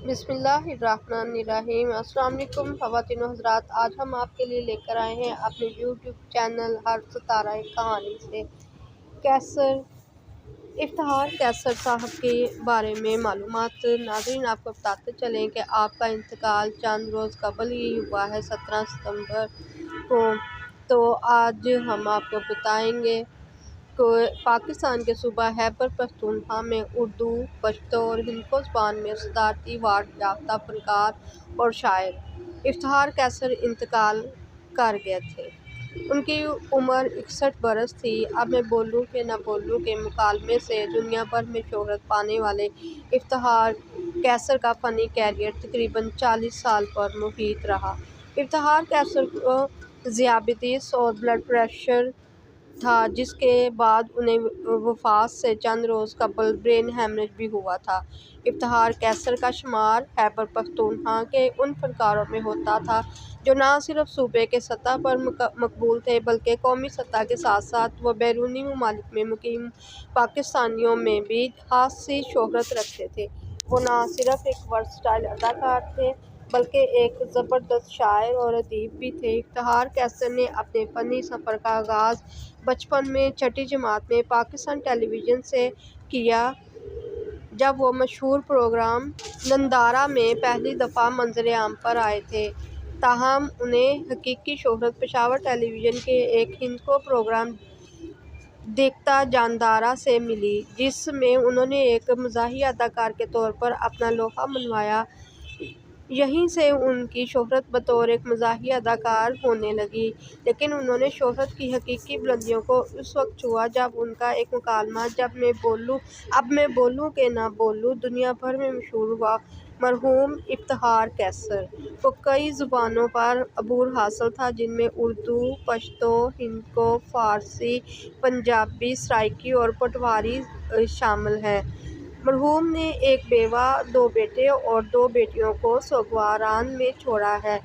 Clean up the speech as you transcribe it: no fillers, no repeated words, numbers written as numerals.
बिस्मिल्लाहिर्रहमानिर्रहीम। अस्सलाम वालेकुम ख़वातीन व हज़रात, आज हम आपके लिए लेकर आए हैं अपने यूट्यूब चैनल हर सितारा कहानी से इफ्तिखार कैसर साहब के बारे में मालूमात। नाज़रीन, आपको बताते चलें कि आपका इंतकाल चंद रोज़ कबल ही हुआ है, 17 सितंबर को। तो आज हम आपको बताएंगे पाकिस्तान के सूबा खैबर पख्तूनख्वा में उर्दू, पश्तो और हिंदको ज़बान में सदारती अवार्ड याफ्ता फ़नकार और शायर इफ्तिखार कैसर इंतकाल कर गए थे। उनकी उम्र 61 बरस थी। अब मैं बोलूँ कि न बोलूँ के मुकालमे से दुनिया भर में शोहरत पाने वाले इफ्तिखार कैसर का फ़नी कैरियर तकरीबन 40 साल पर मुहित रहा। इफ्तिखार कैसर को ज़ियाबतीस और ब्लड प्रेशर था, जिसके बाद उन्हें वफ़ात से चंद रोज़ कबल ब्रेन हेमरेज भी हुआ था। इफ्तिखार कैसर का शुमार खैबर पख्तूनख्वा के उन फ़नकारों में होता था जो न सिर्फ सूबे के सतह पर मकबूल थे, बल्कि कौमी सतह के साथ साथ वो बैरूनी ममालिक में मुकीम पाकिस्तानियों में भी खासी शोहरत रखते थे। वो न सिर्फ एक वर्सटाइल अदाकार थे, बल्कि एक ज़बरदस्त शायर और अदीब भी थे। इफ्तिखार कैसर ने अपने फ़नी सफ़र का आगाज़ बचपन में छठी जमात में पाकिस्तान टेलीविज़न से किया, जब वो मशहूर प्रोग्राम नंदारा में पहली दफ़ा मंज़र आम पर आए थे। ताहम उन्हें हकीकी शोहरत पेशावर टेलीविज़न के एक हिंदको प्रोग्राम देखता जानदारा से मिली, जिसमें उन्होंने एक मज़ाहिया अदाकार के तौर पर अपना लोहा मनवाया। यहीं से उनकी शोहरत बतौर एक मज़ाहिया अदाकार होने लगी। लेकिन उन्होंने शोहरत की हकीकी बुलंदियों को उस वक्त छुआ जब उनका एक मुकालमा अब मैं बोलूँ कि ना बोलूँ दुनिया भर में मशहूर हुआ। मरहूम इफ्तिखार कैसर को कई ज़ुबानों पर अबूर हासिल था, जिनमें उर्दू, पश्तो, हिंदको, फ़ारसी, पंजाबी, सराइकी और पटवारी शामिल हैं। मरहूम ने एक बेवा, 2 बेटे और 2 बेटियों को सोगवारान में छोड़ा है।